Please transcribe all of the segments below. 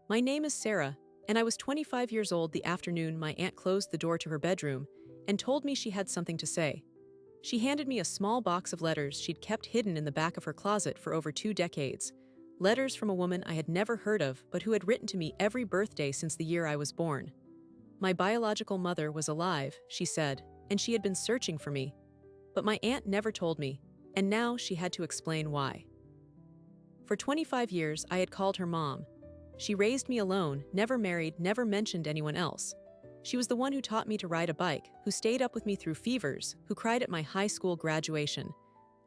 My name is Sarah, and I was 25 years old the afternoon my aunt closed the door to her bedroom and told me she had something to say. She handed me a small box of letters she'd kept hidden in the back of her closet for over 2 decades. Letters from a woman I had never heard of but who had written to me every birthday since the year I was born. My biological mother was alive, she said, and she had been searching for me. But my aunt never told me, and now she had to explain why. For 25 years, I had called her mom. She raised me alone, never married, never mentioned anyone else. She was the one who taught me to ride a bike, who stayed up with me through fevers, who cried at my high school graduation.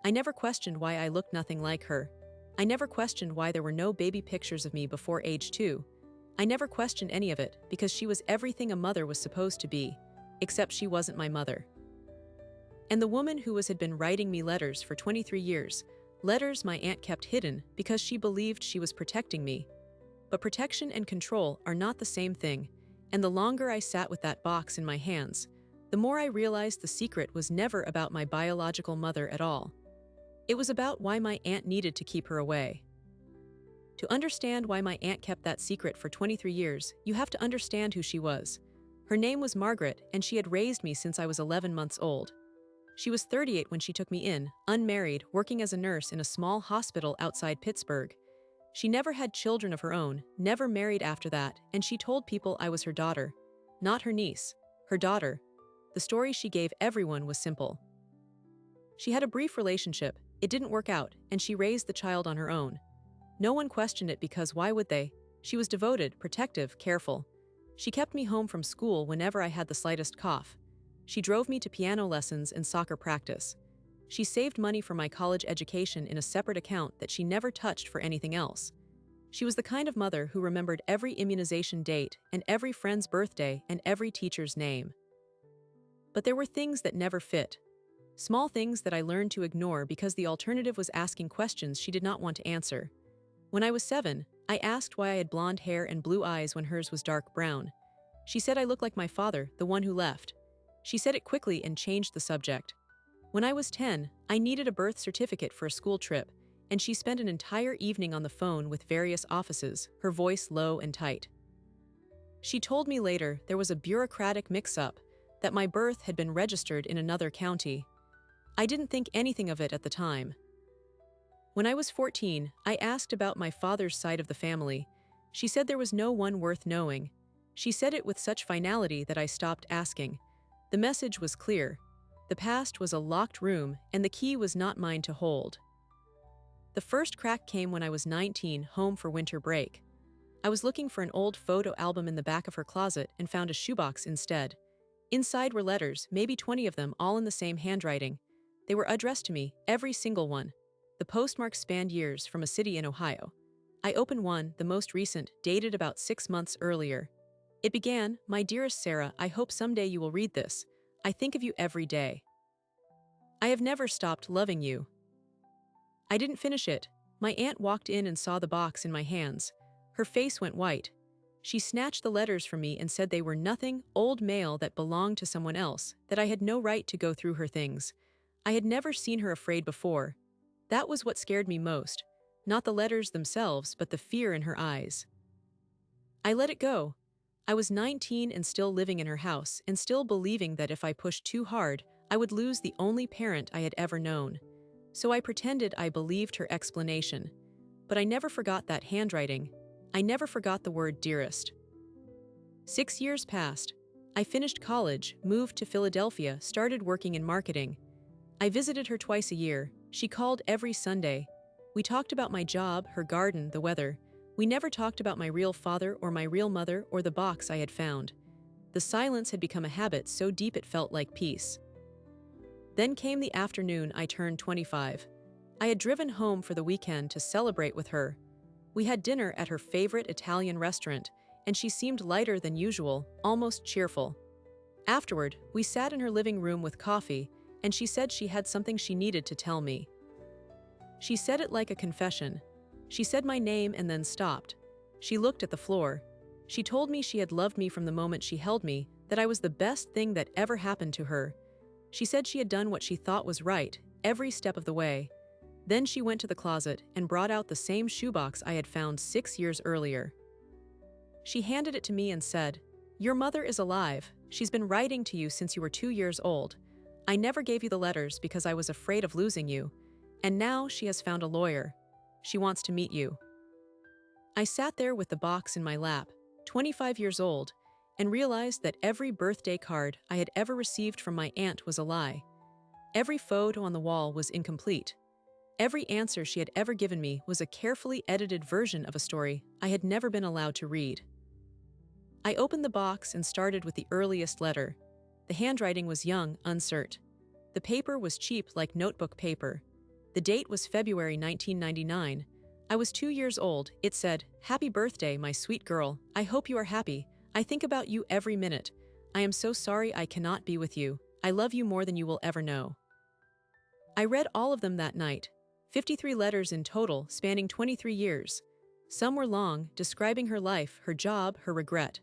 I never questioned why I looked nothing like her. I never questioned why there were no baby pictures of me before age 2. I never questioned any of it because she was everything a mother was supposed to be, except she wasn't my mother. And the woman who had been writing me letters for 23 years, letters my aunt kept hidden because she believed she was protecting me. But protection and control are not the same thing, and the longer I sat with that box in my hands, the more I realized the secret was never about my biological mother at all. It was about why my aunt needed to keep her away. To understand why my aunt kept that secret for 23 years, you have to understand who she was. Her name was Margaret, and she had raised me since I was 11 months old. She was 38 when she took me in, unmarried, working as a nurse in a small hospital outside Pittsburgh. She never had children of her own, never married after that, and she told people I was her daughter. Not her niece, her daughter. The story she gave everyone was simple. She had a brief relationship, it didn't work out, and she raised the child on her own. No one questioned it because why would they? She was devoted, protective, careful. She kept me home from school whenever I had the slightest cough. She drove me to piano lessons and soccer practice. She saved money for my college education in a separate account that she never touched for anything else. She was the kind of mother who remembered every immunization date and every friend's birthday and every teacher's name. But there were things that never fit. Small things that I learned to ignore because the alternative was asking questions she did not want to answer. When I was 7, I asked why I had blonde hair and blue eyes when hers was dark brown. She said I looked like my father, the one who left. She said it quickly and changed the subject. When I was 10, I needed a birth certificate for a school trip, and she spent an entire evening on the phone with various offices, her voice low and tight. She told me later there was a bureaucratic mix-up, that my birth had been registered in another county. I didn't think anything of it at the time. When I was 14, I asked about my father's side of the family. She said there was no one worth knowing. She said it with such finality that I stopped asking. The message was clear. The past was a locked room, and the key was not mine to hold. The first crack came when I was 19, home for winter break. I was looking for an old photo album in the back of her closet and found a shoebox instead. Inside were letters, maybe 20 of them, all in the same handwriting. They were addressed to me, every single one. The postmark spanned years from a city in Ohio. I opened one, the most recent, dated about 6 months earlier. It began, "My dearest Sarah, I hope someday you will read this. I think of you every day. I have never stopped loving you." I didn't finish it. My aunt walked in and saw the box in my hands. Her face went white. She snatched the letters from me and said they were nothing, old mail that belonged to someone else, that I had no right to go through her things. I had never seen her afraid before. That was what scared me most. Not the letters themselves, but the fear in her eyes. I let it go. I was 19 and still living in her house, and still believing that if I pushed too hard, I would lose the only parent I had ever known. So I pretended I believed her explanation. But I never forgot that handwriting. I never forgot the word dearest. 6 years passed. I finished college, moved to Philadelphia, started working in marketing. I visited her twice a year. She called every Sunday. We talked about my job, her garden, the weather. We never talked about my real father or my real mother or the box I had found. The silence had become a habit so deep it felt like peace. Then came the afternoon I turned 25. I had driven home for the weekend to celebrate with her. We had dinner at her favorite Italian restaurant, and she seemed lighter than usual, almost cheerful. Afterward, we sat in her living room with coffee, and she said she had something she needed to tell me. She said it like a confession. She said my name and then stopped. She looked at the floor. She told me she had loved me from the moment she held me, that I was the best thing that ever happened to her. She said she had done what she thought was right, every step of the way. Then she went to the closet and brought out the same shoebox I had found 6 years earlier. She handed it to me and said, "Your mother is alive. She's been writing to you since you were 2 years old. I never gave you the letters because I was afraid of losing you. And now she has found a lawyer. She wants to meet you." I sat there with the box in my lap, 25 years old, and realized that every birthday card I had ever received from my aunt was a lie. Every photo on the wall was incomplete. Every answer she had ever given me was a carefully edited version of a story I had never been allowed to read. I opened the box and started with the earliest letter. The handwriting was young, uncertain. The paper was cheap like notebook paper. The date was February 1999. I was 2 years old. It said, "Happy birthday, my sweet girl. I hope you are happy. I think about you every minute. I am so sorry I cannot be with you. I love you more than you will ever know." I read all of them that night. 53 letters in total, spanning 23 years. Some were long, describing her life, her job, her regret.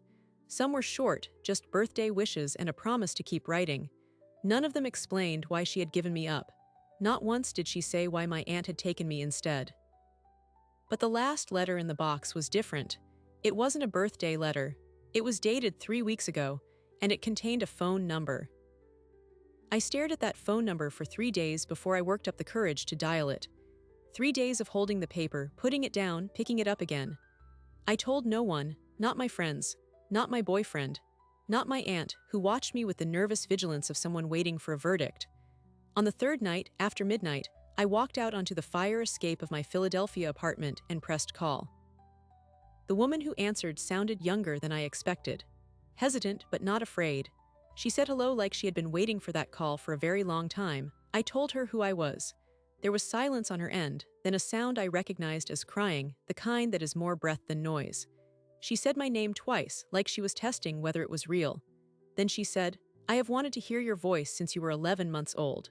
Some were short, just birthday wishes and a promise to keep writing. None of them explained why she had given me up. Not once did she say why my aunt had taken me instead. But the last letter in the box was different. It wasn't a birthday letter. It was dated 3 weeks ago, and it contained a phone number. I stared at that phone number for 3 days before I worked up the courage to dial it. 3 days of holding the paper, putting it down, picking it up again. I told no one, not my friends, not my boyfriend, not my aunt, who watched me with the nervous vigilance of someone waiting for a verdict. On the third night, after midnight, I walked out onto the fire escape of my Philadelphia apartment and pressed call. The woman who answered sounded younger than I expected. Hesitant but not afraid. She said hello like she had been waiting for that call for a very long time. I told her who I was. There was silence on her end, then a sound I recognized as crying, the kind that is more breath than noise. She said my name twice, like she was testing whether it was real. Then she said, "I have wanted to hear your voice since you were 11 months old."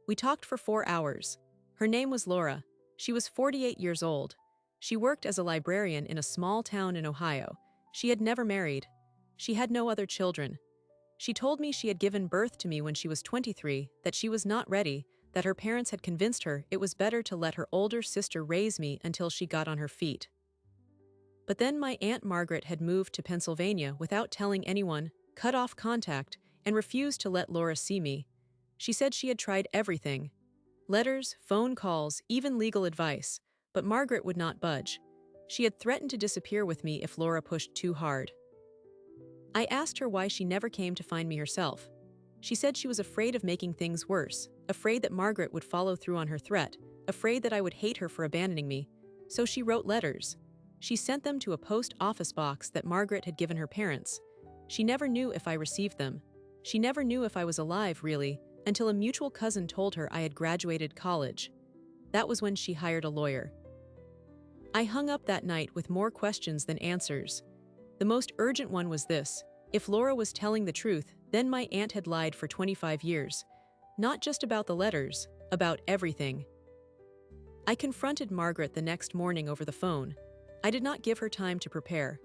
We talked for 4 hours. Her name was Laura. She was 48 years old. She worked as a librarian in a small town in Ohio. She had never married. She had no other children. She told me she had given birth to me when she was 23, that she was not ready, that her parents had convinced her it was better to let her older sister raise me until she got on her feet. But then my Aunt Margaret had moved to Pennsylvania without telling anyone, cut off contact, and refused to let Laura see me. She said she had tried everything. Letters, phone calls, even legal advice, but Margaret would not budge. She had threatened to disappear with me if Laura pushed too hard. I asked her why she never came to find me herself. She said she was afraid of making things worse, afraid that Margaret would follow through on her threat, afraid that I would hate her for abandoning me. So she wrote letters. She sent them to a post office box that Margaret had given her parents. She never knew if I received them. She never knew if I was alive, really, until a mutual cousin told her I had graduated college. That was when she hired a lawyer. I hung up that night with more questions than answers. The most urgent one was this: if Laura was telling the truth, then my aunt had lied for 25 years. Not just about the letters, about everything. I confronted Margaret the next morning over the phone. I did not give her time to prepare.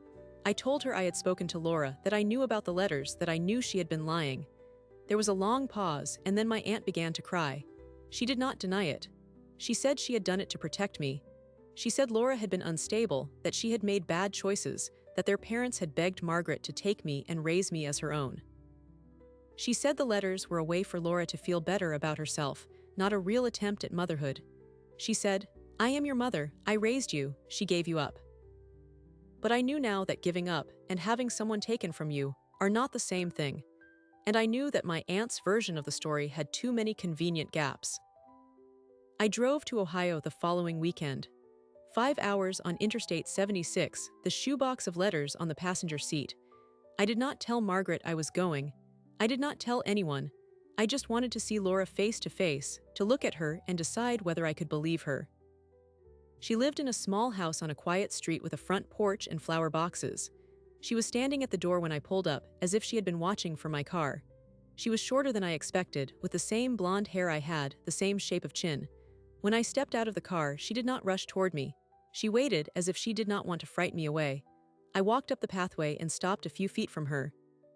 I told her I had spoken to Laura, that I knew about the letters, that I knew she had been lying. There was a long pause, and then my aunt began to cry. She did not deny it. She said she had done it to protect me. She said Laura had been unstable, that she had made bad choices, that their parents had begged Margaret to take me and raise me as her own. She said the letters were a way for Laura to feel better about herself, not a real attempt at motherhood. She said, "I am your mother, I raised you, she gave you up." But I knew now that giving up and having someone taken from you are not the same thing. And I knew that my aunt's version of the story had too many convenient gaps. I drove to Ohio the following weekend. 5 hours on Interstate 76, the shoebox of letters on the passenger seat. I did not tell Margaret I was going. I did not tell anyone. I just wanted to see Laura face to face, to look at her and decide whether I could believe her. She lived in a small house on a quiet street with a front porch and flower boxes. She was standing at the door when I pulled up, as if she had been watching for my car. She was shorter than I expected, with the same blonde hair I had, the same shape of chin. When I stepped out of the car, she did not rush toward me. She waited as if she did not want to frighten me away. I walked up the pathway and stopped a few feet from her.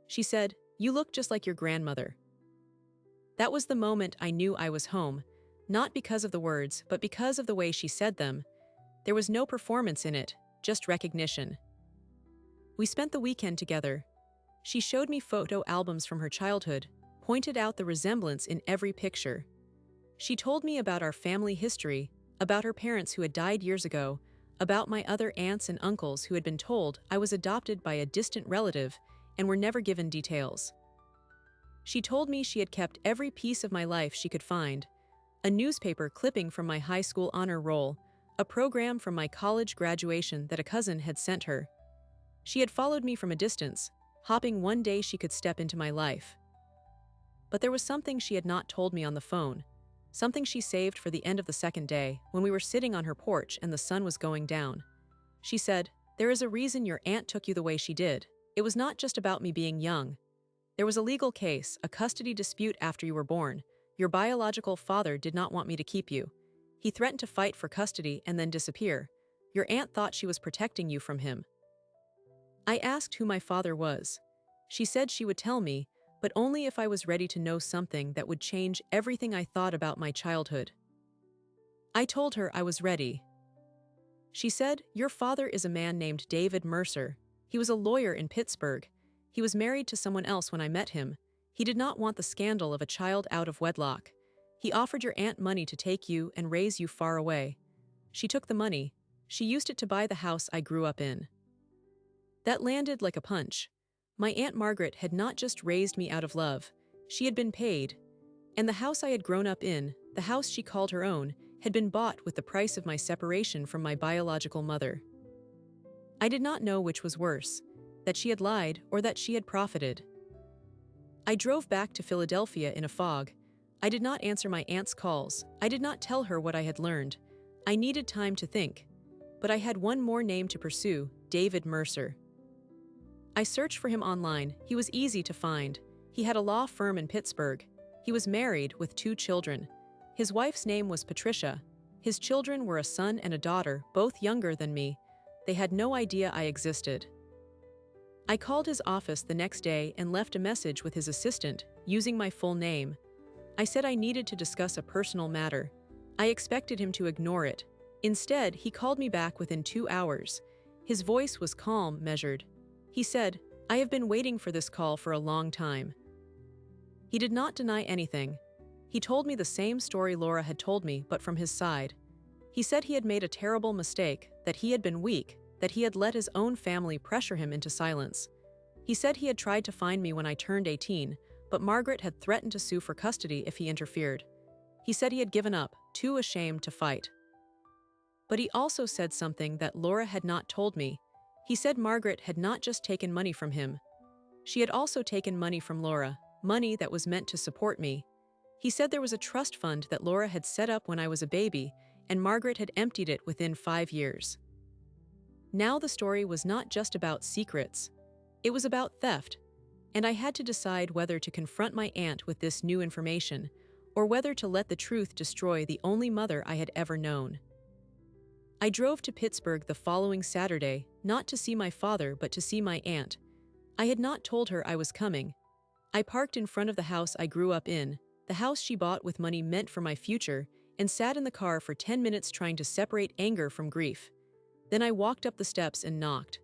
She said, "You look just like your grandmother." That was the moment I knew I was home, not because of the words, but because of the way she said them. There was no performance in it, just recognition. We spent the weekend together. She showed me photo albums from her childhood, pointed out the resemblance in every picture. She told me about our family history, about her parents who had died years ago, about my other aunts and uncles who had been told I was adopted by a distant relative and were never given details. She told me she had kept every piece of my life she could find: a newspaper clipping from my high school honor roll, a program from my college graduation that a cousin had sent her. She had followed me from a distance, hoping one day she could step into my life. But there was something she had not told me on the phone, something she saved for the end of the second day when we were sitting on her porch and the sun was going down. She said, "There is a reason your aunt took you the way she did. It was not just about me being young. There was a legal case, a custody dispute after you were born. Your biological father did not want me to keep you. He threatened to fight for custody and then disappear. Your aunt thought she was protecting you from him." I asked who my father was. She said she would tell me, but only if I was ready to know something that would change everything I thought about my childhood. I told her I was ready. She said, "Your father is a man named David Mercer. He was a lawyer in Pittsburgh. He was married to someone else when I met him. He did not want the scandal of a child out of wedlock. He offered your aunt money to take you and raise you far away. She took the money. She used it to buy the house I grew up in." That landed like a punch. My Aunt Margaret had not just raised me out of love, she had been paid. And the house I had grown up in, the house she called her own, had been bought with the price of my separation from my biological mother. I did not know which was worse, that she had lied or that she had profited. I drove back to Philadelphia in a fog. I did not answer my aunt's calls. I did not tell her what I had learned. I needed time to think. But I had one more name to pursue: David Mercer. I searched for him online. He was easy to find. He had a law firm in Pittsburgh. He was married with 2 children. His wife's name was Patricia. His children were a son and a daughter, both younger than me. They had no idea I existed. I called his office the next day and left a message with his assistant, using my full name. I said I needed to discuss a personal matter. I expected him to ignore it. Instead, he called me back within 2 hours. His voice was calm, measured. He said, "I have been waiting for this call for a long time." He did not deny anything. He told me the same story Laura had told me, but from his side. He said he had made a terrible mistake, that he had been weak, that he had let his own family pressure him into silence. He said he had tried to find me when I turned 18, but Margaret had threatened to sue for custody if he interfered. He said he had given up, too ashamed to fight. But he also said something that Laura had not told me. He said Margaret had not just taken money from him. She had also taken money from Laura, money that was meant to support me. He said there was a trust fund that Laura had set up when I was a baby, and Margaret had emptied it within 5 years. Now the story was not just about secrets. It was about theft, and I had to decide whether to confront my aunt with this new information, or whether to let the truth destroy the only mother I had ever known. I drove to Pittsburgh the following Saturday, not to see my father but to see my aunt. I had not told her I was coming. I parked in front of the house I grew up in, the house she bought with money meant for my future, and sat in the car for 10 minutes trying to separate anger from grief. Then I walked up the steps and knocked.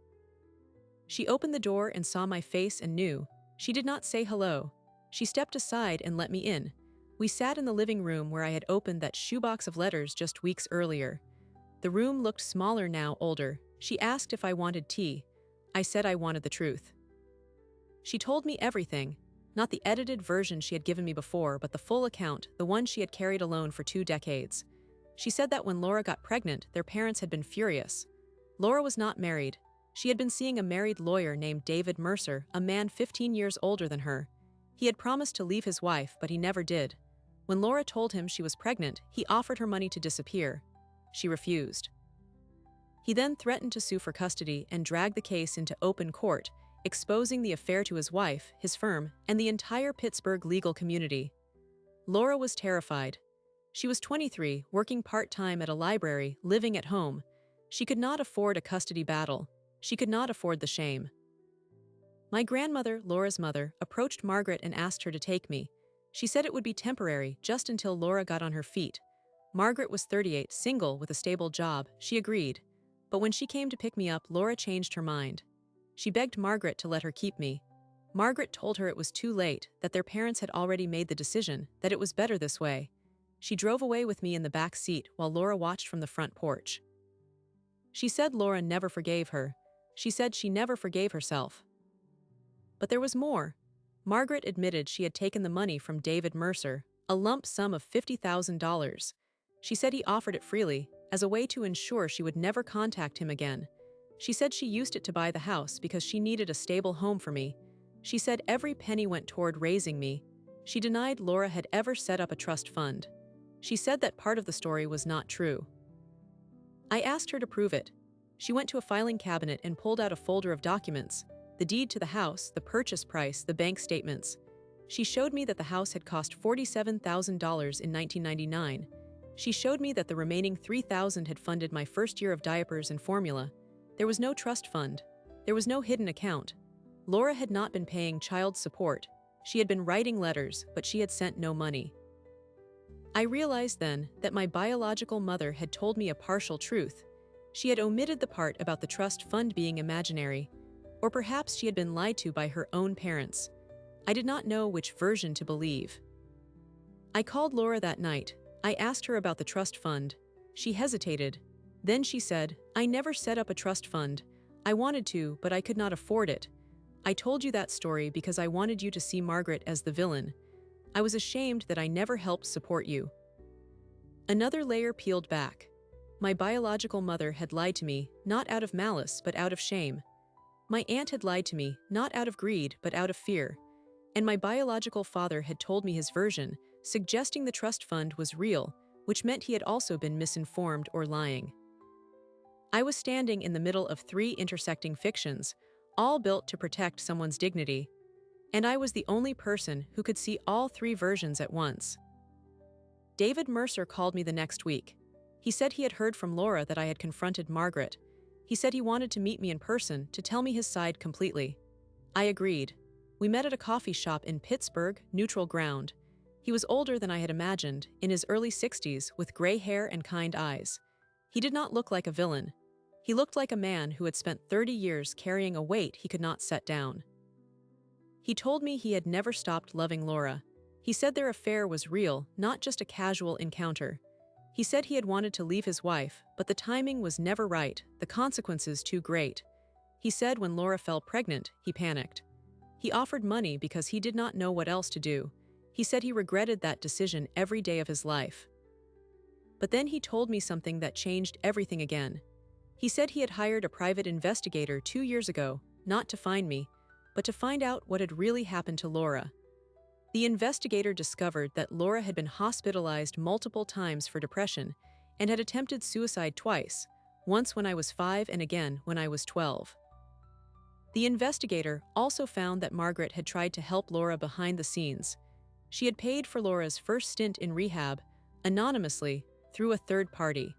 She opened the door and saw my face and knew. She did not say hello. She stepped aside and let me in. We sat in the living room where I had opened that shoebox of letters just weeks earlier. The room looked smaller now, older. She asked if I wanted tea. I said I wanted the truth. She told me everything, not the edited version she had given me before, but the full account, the one she had carried alone for 2 decades. She said that when Laura got pregnant, their parents had been furious. Laura was not married. She had been seeing a married lawyer named David Mercer, a man 15 years older than her. He had promised to leave his wife, but he never did. When Laura told him she was pregnant, he offered her money to disappear. She refused. He then threatened to sue for custody and dragged the case into open court, exposing the affair to his wife, his firm, and the entire Pittsburgh legal community. Laura was terrified. She was 23, working part-time at a library, living at home. She could not afford a custody battle. She could not afford the shame. My grandmother, Laura's mother, approached Margaret and asked her to take me. She said it would be temporary, just until Laura got on her feet. Margaret was 38, single with a stable job. She agreed. But when she came to pick me up, Laura changed her mind. She begged Margaret to let her keep me. Margaret told her it was too late, that their parents had already made the decision, that it was better this way. She drove away with me in the back seat while Laura watched from the front porch. She said Laura never forgave her. She said she never forgave herself. But there was more. Margaret admitted she had taken the money from David Mercer, a lump sum of $50,000. She said he offered it freely, as a way to ensure she would never contact him again. She said she used it to buy the house because she needed a stable home for me. She said every penny went toward raising me. She denied Laura had ever set up a trust fund. She said that part of the story was not true. I asked her to prove it. She went to a filing cabinet and pulled out a folder of documents, the deed to the house, the purchase price, the bank statements. She showed me that the house had cost $47,000 in 1999. She showed me that the remaining $3,000 had funded my first year of diapers and formula. There was no trust fund. There was no hidden account. Laura had not been paying child support. She had been writing letters, but she had sent no money. I realized then that my biological mother had told me a partial truth. She had omitted the part about the trust fund being imaginary, or perhaps she had been lied to by her own parents. I did not know which version to believe. I called Laura that night. I asked her about the trust fund. She hesitated. Then she said, "I never set up a trust fund. I wanted to, but I could not afford it. I told you that story because I wanted you to see Margaret as the villain. I was ashamed that I never helped support you." Another layer peeled back. My biological mother had lied to me, not out of malice, but out of shame. My aunt had lied to me, not out of greed, but out of fear. And my biological father had told me his version, suggesting the trust fund was real, which meant he had also been misinformed or lying. I was standing in the middle of three intersecting fictions, all built to protect someone's dignity. And I was the only person who could see all three versions at once. David Mercer called me the next week. He said he had heard from Laura that I had confronted Margaret. He said he wanted to meet me in person to tell me his side completely. I agreed. We met at a coffee shop in Pittsburgh, neutral ground. He was older than I had imagined, in his early 60s, with gray hair and kind eyes. He did not look like a villain. He looked like a man who had spent 30 years carrying a weight he could not set down. He told me he had never stopped loving Laura. He said their affair was real, not just a casual encounter. He said he had wanted to leave his wife, but the timing was never right, the consequences too great. He said when Laura fell pregnant, he panicked. He offered money because he did not know what else to do. He said he regretted that decision every day of his life. But then he told me something that changed everything again. He said he had hired a private investigator 2 years ago, not to find me, but to find out what had really happened to Laura. The investigator discovered that Laura had been hospitalized multiple times for depression and had attempted suicide twice, once when I was 5 and again when I was 12. The investigator also found that Margaret had tried to help Laura behind the scenes. She had paid for Laura's first stint in rehab, anonymously, through a third party.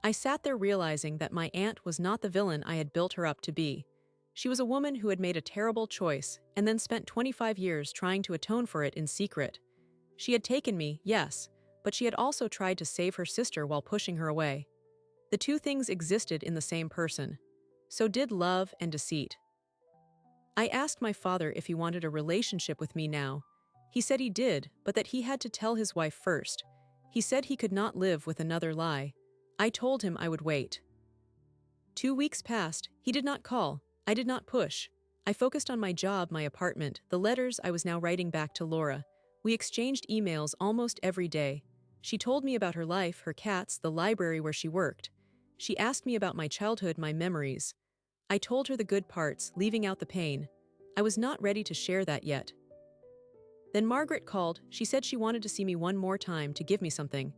I sat there realizing that my aunt was not the villain I had built her up to be. She was a woman who had made a terrible choice and then spent 25 years trying to atone for it in secret. She had taken me, yes, but she had also tried to save her sister while pushing her away. The two things existed in the same person. So did love and deceit. I asked my father if he wanted a relationship with me now. He said he did, but that he had to tell his wife first. He said he could not live with another lie. I told him I would wait. 2 weeks passed. He did not call. I did not push. I focused on my job, my apartment, the letters I was now writing back to Laura. We exchanged emails almost every day. She told me about her life, her cats, the library where she worked. She asked me about my childhood, my memories. I told her the good parts, leaving out the pain. I was not ready to share that yet. Then Margaret called. She said she wanted to see me one more time to give me something.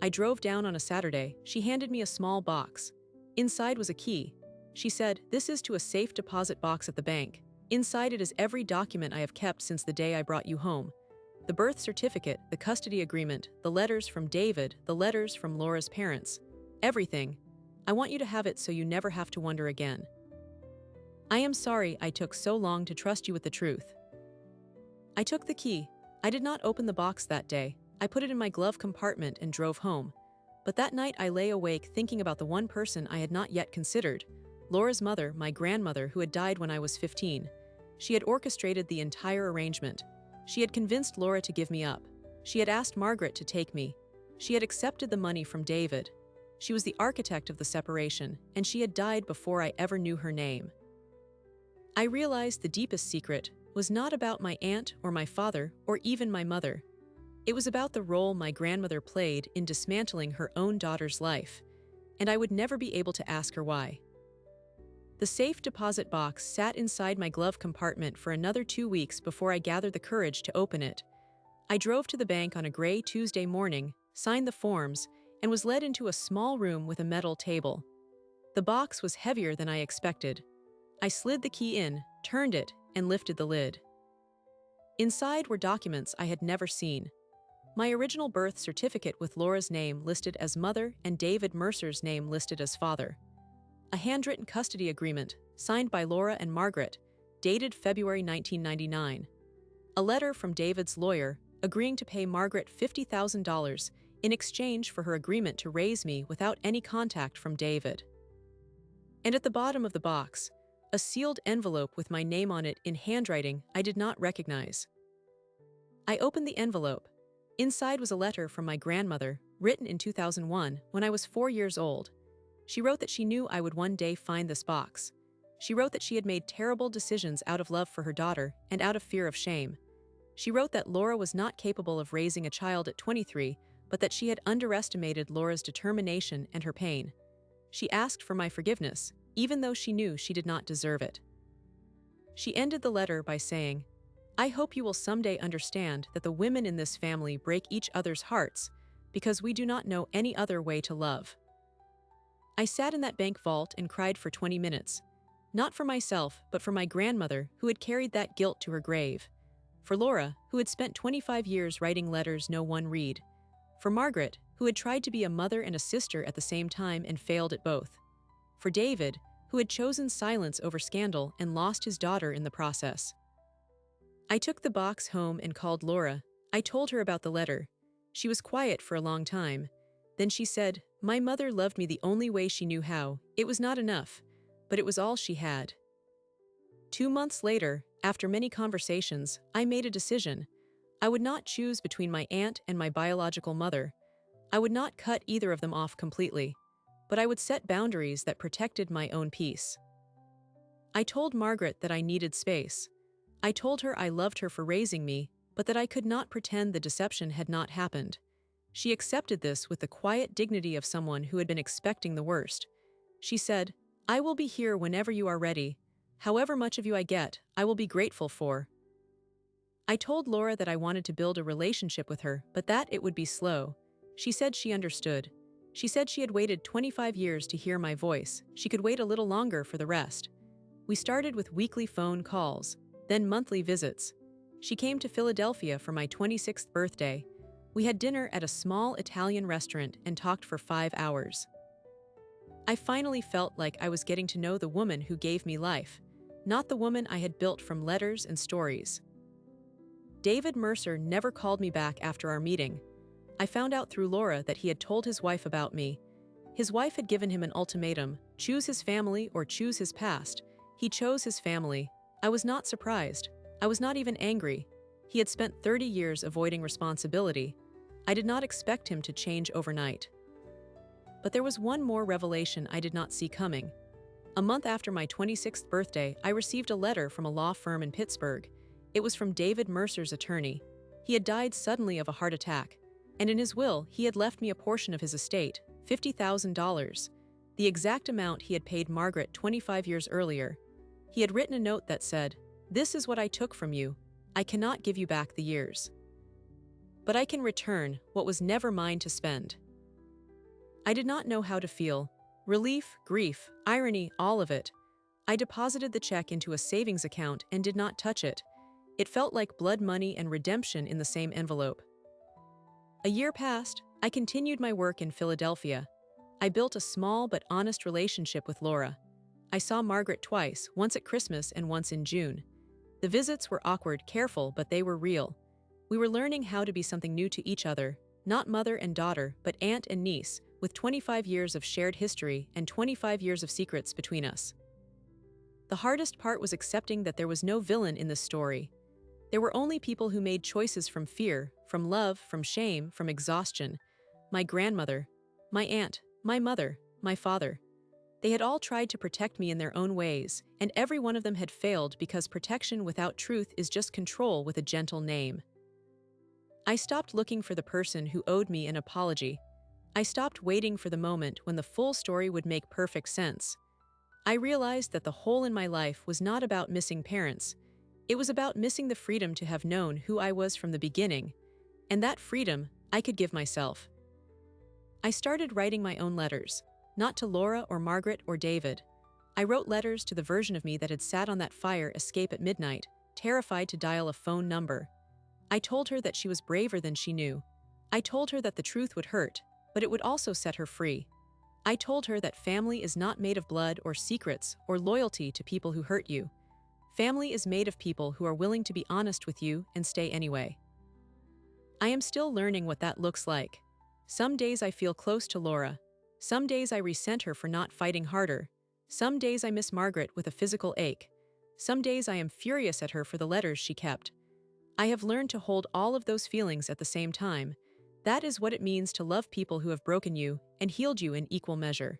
I drove down on a Saturday. She handed me a small box. Inside was a key. She said, "This is to a safe deposit box at the bank. Inside it is every document I have kept since the day I brought you home. The birth certificate, the custody agreement, the letters from David, the letters from Laura's parents. Everything. I want you to have it so you never have to wonder again. I am sorry I took so long to trust you with the truth." I took the key. I did not open the box that day. I put it in my glove compartment and drove home. But that night I lay awake thinking about the one person I had not yet considered, Laura's mother, my grandmother, who had died when I was 15. She had orchestrated the entire arrangement. She had convinced Laura to give me up. She had asked Margaret to take me. She had accepted the money from David. She was the architect of the separation, and she had died before I ever knew her name. I realized the deepest secret was not about my aunt or my father or even my mother. It was about the role my grandmother played in dismantling her own daughter's life, and I would never be able to ask her why. The safe deposit box sat inside my glove compartment for another 2 weeks before I gathered the courage to open it. I drove to the bank on a gray Tuesday morning, signed the forms, and was led into a small room with a metal table. The box was heavier than I expected. I slid the key in, turned it, and lifted the lid. Inside were documents I had never seen. My original birth certificate with Laura's name listed as mother and David Mercer's name listed as father. A handwritten custody agreement, signed by Laura and Margaret, dated February 1999. A letter from David's lawyer agreeing to pay Margaret $50,000 in exchange for her agreement to raise me without any contact from David. And at the bottom of the box, a sealed envelope with my name on it in handwriting I did not recognize. I opened the envelope. Inside was a letter from my grandmother, written in 2001 when I was 4 years old. She wrote that she knew I would one day find this box. She wrote that she had made terrible decisions out of love for her daughter and out of fear of shame. She wrote that Laura was not capable of raising a child at 23, but that she had underestimated Laura's determination and her pain. She asked for my forgiveness, even though she knew she did not deserve it. She ended the letter by saying, "I hope you will someday understand that the women in this family break each other's hearts because we do not know any other way to love." I sat in that bank vault and cried for 20 minutes. Not for myself, but for my grandmother, who had carried that guilt to her grave. For Laura, who had spent 25 years writing letters no one read. For Margaret, who had tried to be a mother and a sister at the same time and failed at both. For David, who had chosen silence over scandal and lost his daughter in the process. I took the box home and called Laura. I told her about the letter. She was quiet for a long time. Then she said, "My mother loved me the only way she knew how. It was not enough, but it was all she had." 2 months later, after many conversations, I made a decision. I would not choose between my aunt and my biological mother. I would not cut either of them off completely, but I would set boundaries that protected my own peace. I told Margaret that I needed space. I told her I loved her for raising me, but that I could not pretend the deception had not happened. She accepted this with the quiet dignity of someone who had been expecting the worst. She said, "I will be here whenever you are ready. However much of you I get, I will be grateful for." I told Laura that I wanted to build a relationship with her, but that it would be slow. She said she understood. She said she had waited 25 years to hear my voice. She could wait a little longer for the rest. We started with weekly phone calls, then monthly visits. She came to Philadelphia for my 26th birthday. We had dinner at a small Italian restaurant and talked for 5 hours. I finally felt like I was getting to know the woman who gave me life, not the woman I had built from letters and stories. David Mercer never called me back after our meeting. I found out through Laura that he had told his wife about me. His wife had given him an ultimatum: choose his family or choose his past. He chose his family. I was not surprised. I was not even angry. He had spent 30 years avoiding responsibility. I did not expect him to change overnight. But there was one more revelation I did not see coming. A month after my 26th birthday, I received a letter from a law firm in Pittsburgh. It was from David Mercer's attorney. He had died suddenly of a heart attack, and in his will, he had left me a portion of his estate, $50,000, the exact amount he had paid Margaret 25 years earlier. He had written a note that said, "This is what I took from you. I cannot give you back the years, but I can return what was never mine to spend." I did not know how to feel. Relief, grief, irony, all of it. I deposited the check into a savings account and did not touch it. It felt like blood money and redemption in the same envelope. A year passed. I continued my work in Philadelphia. I built a small but honest relationship with Laura. I saw Margaret twice, once at Christmas and once in June. The visits were awkward, careful, but they were real. We were learning how to be something new to each other, not mother and daughter, but aunt and niece, with 25 years of shared history and 25 years of secrets between us. The hardest part was accepting that there was no villain in this story. There were only people who made choices from fear, from love, from shame, from exhaustion. My grandmother, my aunt, my mother, my father. They had all tried to protect me in their own ways, and every one of them had failed because protection without truth is just control with a gentle name. I stopped looking for the person who owed me an apology. I stopped waiting for the moment when the full story would make perfect sense. I realized that the hole in my life was not about missing parents. It was about missing the freedom to have known who I was from the beginning, and that freedom I could give myself. I started writing my own letters, not to Laura or Margaret or David. I wrote letters to the version of me that had sat on that fire escape at midnight, terrified to dial a phone number. I told her that she was braver than she knew. I told her that the truth would hurt, but it would also set her free. I told her that family is not made of blood or secrets or loyalty to people who hurt you. Family is made of people who are willing to be honest with you and stay anyway. I am still learning what that looks like. Some days I feel close to Laura. Some days I resent her for not fighting harder. Some days I miss Margaret with a physical ache. Some days I am furious at her for the letters she kept. I have learned to hold all of those feelings at the same time. That is what it means to love people who have broken you and healed you in equal measure.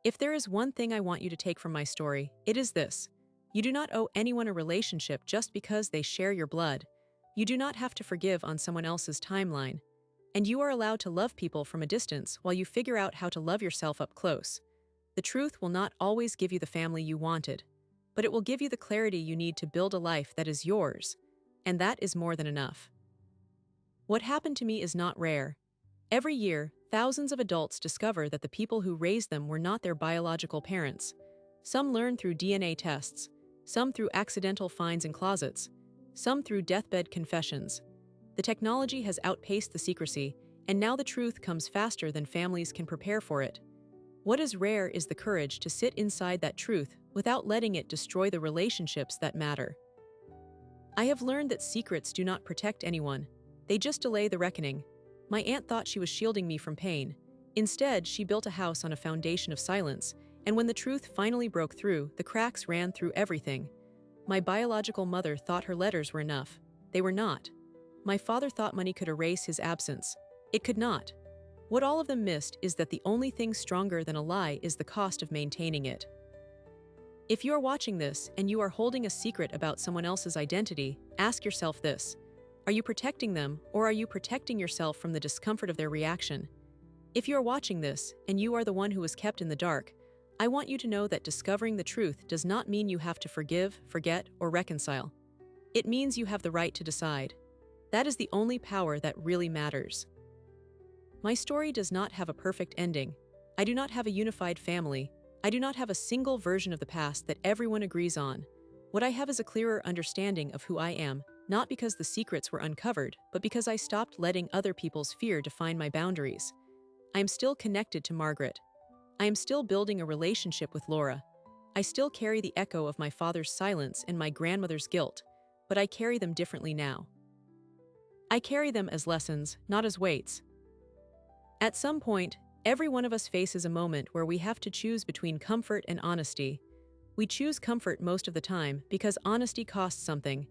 If there is one thing I want you to take from my story, it is this. You do not owe anyone a relationship just because they share your blood. You do not have to forgive on someone else's timeline. And you are allowed to love people from a distance while you figure out how to love yourself up close. The truth will not always give you the family you wanted, but it will give you the clarity you need to build a life that is yours. And that is more than enough. What happened to me is not rare. Every year, thousands of adults discover that the people who raised them were not their biological parents. Some learn through DNA tests, some through accidental finds in closets, some through deathbed confessions. The technology has outpaced the secrecy, and now the truth comes faster than families can prepare for it. What is rare is the courage to sit inside that truth without letting it destroy the relationships that matter. I have learned that secrets do not protect anyone. They just delay the reckoning. My aunt thought she was shielding me from pain. Instead, she built a house on a foundation of silence, and when the truth finally broke through, the cracks ran through everything. My biological mother thought her letters were enough. They were not. My father thought money could erase his absence. It could not. What all of them missed is that the only thing stronger than a lie is the cost of maintaining it. If you are watching this and you are holding a secret about someone else's identity, ask yourself this. Are you protecting them, or are you protecting yourself from the discomfort of their reaction? If you are watching this and you are the one who was kept in the dark, I want you to know that discovering the truth does not mean you have to forgive, forget, or reconcile. It means you have the right to decide. That is the only power that really matters. My story does not have a perfect ending. I do not have a unified family. I do not have a single version of the past that everyone agrees on. What I have is a clearer understanding of who I am, not because the secrets were uncovered, but because I stopped letting other people's fear define my boundaries. I am still connected to Margaret. I am still building a relationship with Laura. I still carry the echo of my father's silence and my grandmother's guilt, but I carry them differently now. I carry them as lessons, not as weights. At some point, every one of us faces a moment where we have to choose between comfort and honesty. We choose comfort most of the time because honesty costs something.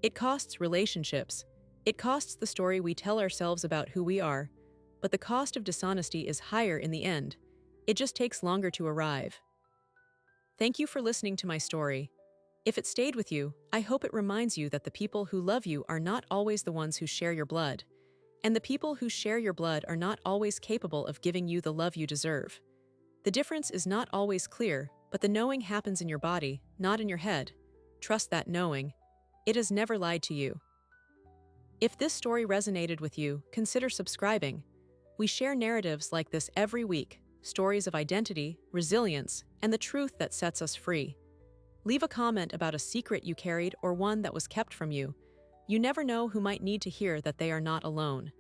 It costs relationships. It costs the story we tell ourselves about who we are. But the cost of dishonesty is higher in the end. It just takes longer to arrive. Thank you for listening to my story. If it stayed with you, I hope it reminds you that the people who love you are not always the ones who share your blood. And the people who share your blood are not always capable of giving you the love you deserve. The difference is not always clear, but the knowing happens in your body, not in your head. Trust that knowing. It has never lied to you. If this story resonated with you, consider subscribing. We share narratives like this every week, stories of identity, resilience, and the truth that sets us free. Leave a comment about a secret you carried or one that was kept from you. You never know who might need to hear that they are not alone.